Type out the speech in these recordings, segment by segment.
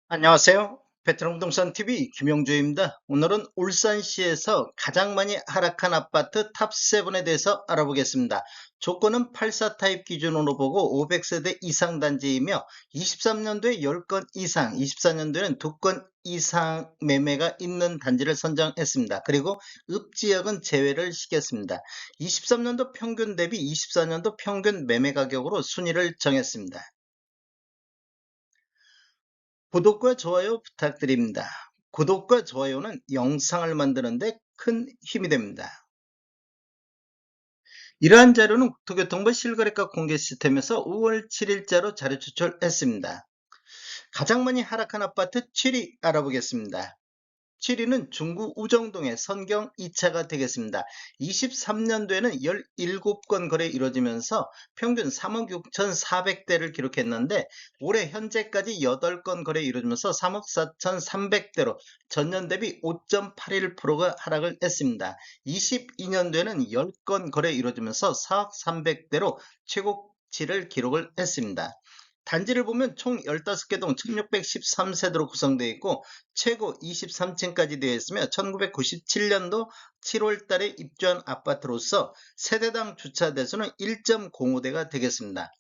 안녕하세요. 베트남 부동산 TV 김영주입니다. 오늘은 울산시에서 가장 많이 하락한 아파트 탑7에 대해서 알아보겠습니다. 조건은 84 타입 기준으로 보고 500세대 이상 단지이며 23년도에 10건 이상, 24년도에는 2건 이상 매매가 있는 단지를 선정했습니다. 그리고 읍지역은 제외를 시켰습니다. 23년도 평균 대비 24년도 평균 매매 가격으로 순위를 정했습니다. 구독과 좋아요 부탁드립니다. 구독과 좋아요는 영상을 만드는데 큰 힘이 됩니다. 이러한 자료는 국토교통부 실거래가 공개 시스템에서 5월 7일자로 자료 추출했습니다. 가장 많이 하락한 아파트 7위 알아보겠습니다. 7위는 중구 우정동의 선경 2차가 되겠습니다. 23년도에는 17건 거래 이루어지면서 평균 3억 6,400대를 기록했는데 올해 현재까지 8건 거래 이루어지면서 3억 4,300대로 전년 대비 5.81%가 하락을 했습니다. 22년도에는 10건 거래 이루어지면서 4억 300대로 최고치를 기록을 했습니다. 단지를 보면 총 15개 동 1613세대로 구성되어 있고 최고 23층까지 되어 있으며 1997년도 7월 달에 입주한 아파트로서 세대당 주차 대수는 1.05대가 되겠습니다.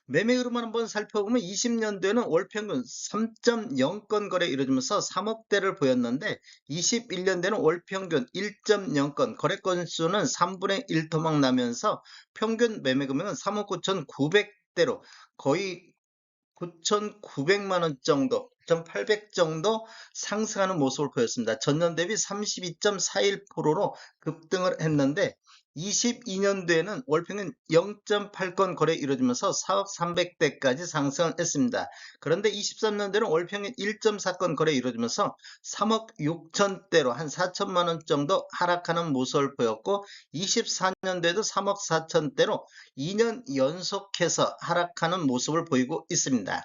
매매 흐름을 한번 살펴보면 20년도에는 월 평균 3.0건 거래 이루어지면서 3억대를 보였는데 21년도에는 월 평균 1.0건 거래 건수는 3분의 1 토막 나면서 평균 매매 금액은 3억 9,900대로 거의 9,900만 원 정도, 9,800 정도 상승하는 모습을 보였습니다. 전년 대비 32.41%로 급등을 했는데 22년도에는 월평균 0.8건 거래 이루어지면서 4억 300대까지 상승을 했습니다. 그런데 23년도에는 월평균 1.4건 거래 이루어지면서 3억 6천대로 한 4천만 원 정도 하락하는 모습을 보였고 24년도에도 3억 4천대로 2년 연속해서 하락하는 모습을 보이고 있습니다.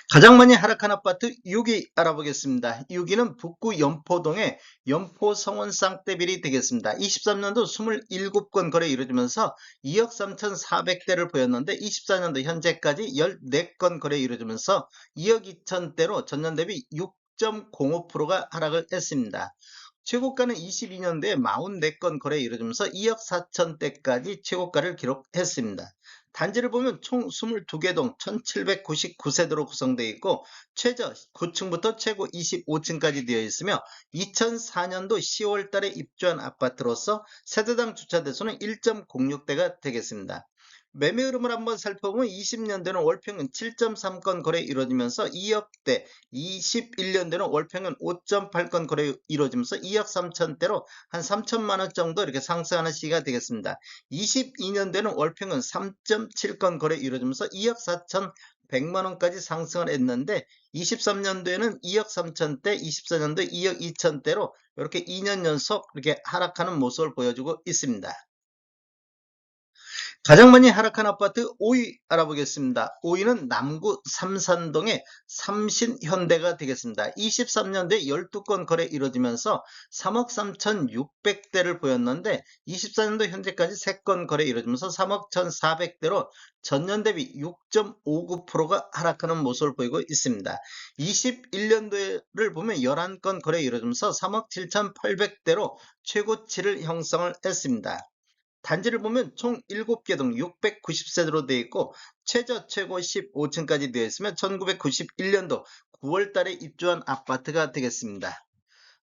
가장 많이 하락한 아파트 6위 알아보겠습니다. 6위는 북구 연포동의 연포성원 쌍떼빌이 되겠습니다. 23년도 27건 거래 이루어지면서 2억 3,400대를 보였는데 24년도 현재까지 14건 거래 이루어지면서 2억 2천대로 전년 대비 6.05%가 하락을 했습니다. 최고가는 22년도에 44건 거래 이루어지면서 2억 4천대까지 최고가를 기록했습니다. 단지를 보면 총 22개 동 1799세대로 구성되어 있고 최저 9층부터 최고 25층까지 되어 있으며 2004년도 10월 달에 입주한 아파트로서 세대당 주차 대수는 1.06대가 되겠습니다. 매매 흐름을 한번 살펴보면 20년대는 월평균 7.3건 거래 이루어지면서 2억대, 21년대는 월평균 5.8건 거래 이루어지면서 2억 3천대로 한 3천만 원 정도 이렇게 상승하는 시기가 되겠습니다. 22년대는 월평균 3.7건 거래 이루어지면서 2억 4천 100만 원까지 상승을 했는데 23년도에는 2억 3천대, 24년도 2억 2천대로 이렇게 2년 연속 이렇게 하락하는 모습을 보여주고 있습니다. 가장 많이 하락한 아파트 5위 알아보겠습니다. 5위는 남구 삼산동의 삼신현대가 되겠습니다. 23년도에 12건 거래 이루어지면서 3억 3,600대를 보였는데 24년도 현재까지 3건 거래 이루어지면서 3억 1,400대로 전년 대비 6.59%가 하락하는 모습을 보이고 있습니다. 21년도를 보면 11건 거래 이루어지면서 3억 7,800대로 최고치를 형성을 했습니다. 단지를 보면 총 7개 동 690세대로 되어 있고 최저 최고 15층까지 되어 있으며 1991년도 9월 달에 입주한 아파트가 되겠습니다.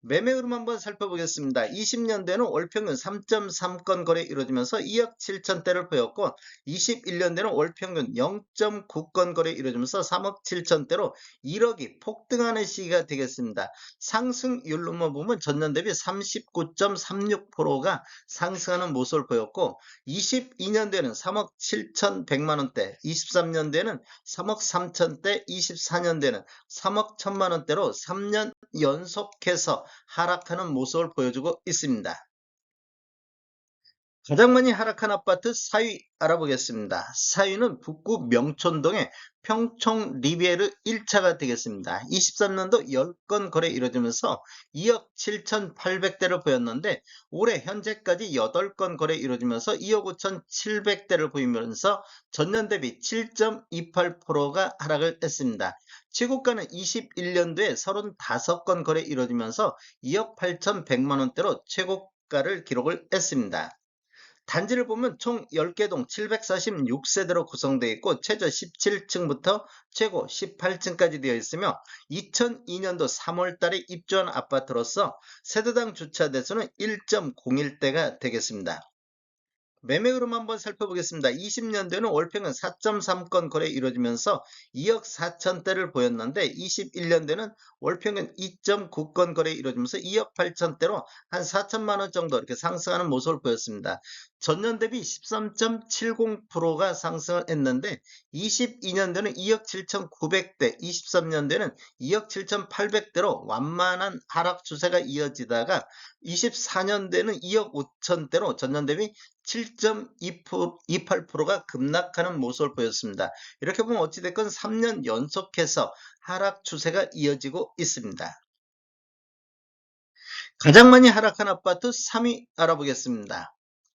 매매 흐름 한번 살펴보겠습니다. 20년대는 월평균 3.3건 거래 이루어지면서 2억 7천대를 보였고 21년대는 월평균 0.9건 거래 이루어지면서 3억 7천대로 1억이 폭등하는 시기가 되겠습니다. 상승률로만 보면 전년 대비 39.36%가 상승하는 모습을 보였고 22년대는 3억 7천100만 원대, 23년대는 3억 3천대, 24년대는 3억 1천만 원대로 3년 연속해서 하락하는 모습을 보여주고 있습니다. 가장 많이 하락한 아파트 4위 알아보겠습니다. 4위는 북구 명촌동의 평촌 리베르 1차가 되겠습니다. 23년도 10건 거래 이루어지면서 2억 7,800대를 보였는데 올해 현재까지 8건 거래 이루어지면서 2억 5,700대를 보이면서 전년 대비 7.28%가 하락을 했습니다. 최고가는 21년도에 35건 거래 이루어지면서 2억 8,100만 원대로 최고가를 기록을 했습니다. 단지를 보면 총 10개 동 746세대로 구성되어 있고 최저 17층부터 최고 18층까지 되어 있으며 2002년도 3월 달에 입주한 아파트로서 세대당 주차 대수는 1.01대가 되겠습니다. 매매 흐름 한번 살펴보겠습니다. 20년도에는 월평균 4.3건 거래 이루어지면서 2억 4천대를 보였는데 21년도에는 월평균 2.9건 거래 이루어지면서 2억 8천대로 한 4천만 원 정도 이렇게 상승하는 모습을 보였습니다. 전년 대비 13.70%가 상승을 했는데 22년도에는 2억 7,900대, 23년도에는 2억 7,800대로 완만한 하락 추세가 이어지다가 24년도에는 2억 5천대로 전년 대비 7.28%가 급락하는 모습을 보였습니다. 이렇게 보면 어찌됐건 3년 연속해서 하락 추세가 이어지고 있습니다. 가장 많이 하락한 아파트 3위 알아보겠습니다.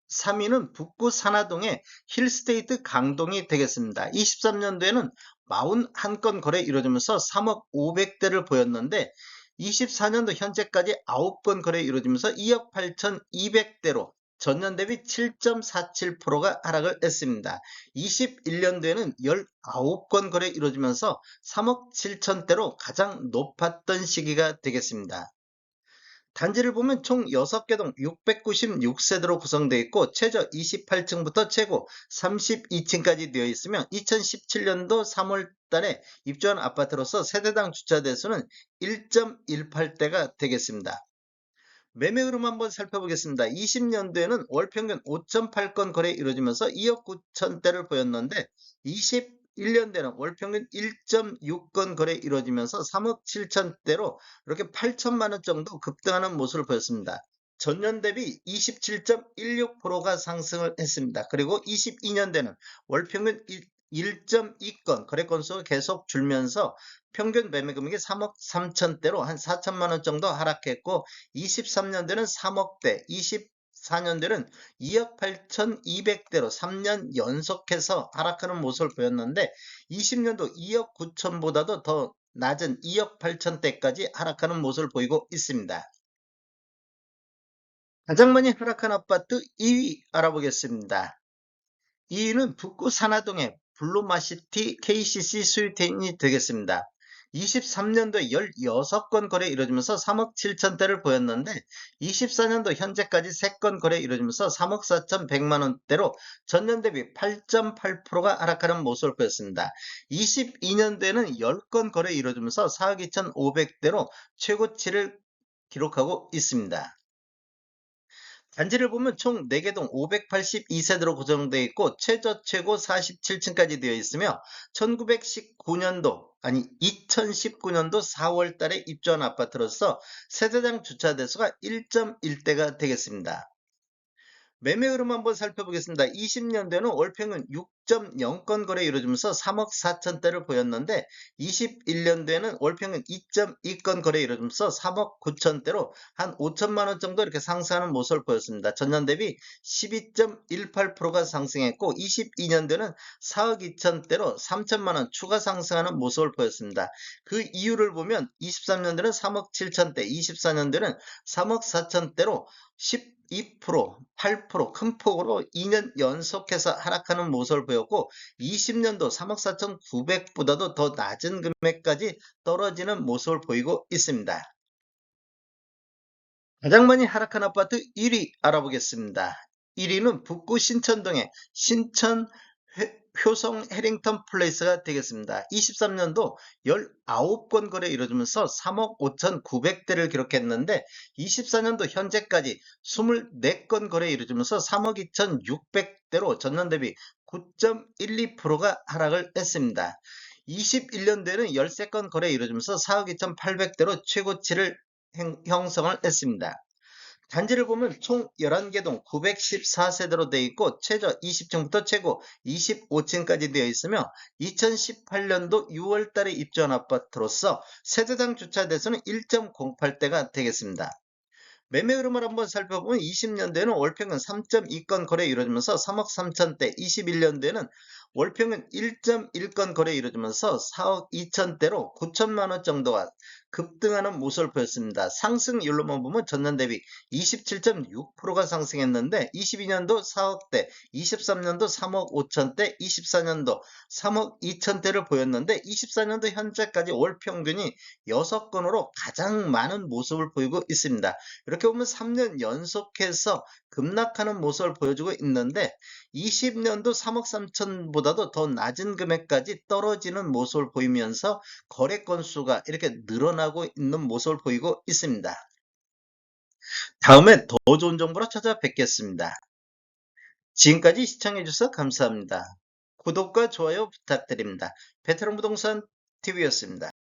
3위는 북구 산하동의 힐스테이트 강동이 되겠습니다. 23년도에는 41건 거래 이루어지면서 3억 500대를 보였는데 24년도 현재까지 9건 거래 이루어지면서 2억 8,200대로 전년 대비 7.47%가 하락을 했습니다. 21년도에는 19건 거래 이루어지면서 3억 7천대로 가장 높았던 시기가 되겠습니다. 단지를 보면 총 6개 동 696세대로 구성되어 있고 최저 28층부터 최고 32층까지 되어 있으며 2017년도 3월 달에 입주한 아파트로서 세대당 주차 대수는 1.18대가 되겠습니다. 매매 흐름 한번 살펴보겠습니다. 20년도에는 월 평균 5.8건 거래 이루어지면서 2억 9천대를 보였는데 21년도에는 월 평균 1.6건 거래 이루어지면서 3억 7천대로 이렇게 8천만 원 정도 급등하는 모습을 보였습니다. 전년 대비 27.16%가 상승을 했습니다. 그리고 22년도에는 월 평균 1.2건 거래 건수가 계속 줄면서 평균 매매 금액이 3억 3천대로 한 4천만 원 정도 하락했고 23년도에는 3억대, 24년도에는 2억 8,200대로 3년 연속해서 하락하는 모습을 보였는데 20년도 2억 9천보다도 더 낮은 2억 8천대까지 하락하는 모습을 보이고 있습니다. 가장 많이 하락한 아파트 2위 알아보겠습니다. 2위는 북구 산하동의 블루마시티 KCC 스위트인이 되겠습니다. 23년도에 16건 거래 이루어지면서 3억 7천대를 보였는데 24년도 현재까지 3건 거래 이루어지면서 3억 4천100만 원대로 전년 대비 8.8%가 하락하는 모습을 보였습니다. 22년도에는 10건 거래 이루어지면서 4억 2천5백대로 최고치를 기록하고 있습니다. 단지를 보면 총 4개 동 582세대로 구성되어 있고 최고 47층까지 되어 있으며 2019년도 4월 달에 입주한 아파트로서 세대당 주차 대수가 1.1대가 되겠습니다. 매매 흐름 한번 살펴보겠습니다. 20년도에는 월평균 6.0건 거래 이루어지면서 3억 4천대를 보였는데 21년도에는 월평균 2.2건 거래 이루어지면서 3억 9천대로 한 5천만 원 정도 이렇게 상승하는 모습을 보였습니다. 전년 대비 12.18%가 상승했고 22년도에는 4억 2천대로 3천만 원 추가 상승하는 모습을 보였습니다. 그 이유를 보면 23년도에는 3억 7천대, 24년도에는 3억 4천대로 12%, 8% 큰 폭으로 2년 연속해서 하락하는 모습을 보였고 20년도 3억 4,900보다도 더 낮은 금액까지 떨어지는 모습을 보이고 있습니다. 가장 많이 하락한 아파트 1위 알아보겠습니다. 1위는 북구 신천동의 신천 효성 해링턴 플레이스가 되겠습니다. 23년도 19건 거래 이루어지면서 3억 5,900대를 기록했는데 24년도 현재까지 24건 거래 이루어지면서 3억 2,600대로 전년 대비 9.12%가 하락을 했습니다. 21년도에는 13건 거래 이루어지면서 4억 2,800대로 최고치를 형성을 했습니다. 단지를 보면 총 11개 동 914세대로 되어 있고 최저 20층부터 최고 25층까지 되어 있으며 2018년도 6월 달에 입주한 아파트로서 세대당 주차 대수는 1.08대가 되겠습니다. 매매 흐름을 한번 살펴보면 20년대에는 월평균 3.2건 거래 이루어지면서 3억 3천대, 21년대에는 월평균 1.1건 거래 이루어지면서 4억 2천대로 9천만 원 정도가 급등하는 모습을 보였습니다. 상승률로만 보면 전년 대비 27.6%가 상승했는데 22년도 4억대, 23년도 3억 5천대, 24년도 3억 2천대를 보였는데 24년도 현재까지 월 평균이 6건으로 가장 많은 모습을 보이고 있습니다. 이렇게 보면 3년 연속해서 급락하는 모습을 보여주고 있는데 20년도 3억 3천보다도 더 낮은 금액까지 떨어지는 모습을 보이면서 거래 건수가 이렇게 늘어나고 있는 모습을 보이고 있습니다. 다음에 더 좋은 정보로 찾아뵙겠습니다. 지금까지 시청해주셔서 감사합니다. 구독과 좋아요 부탁드립니다. 베테랑 부동산 TV였습니다.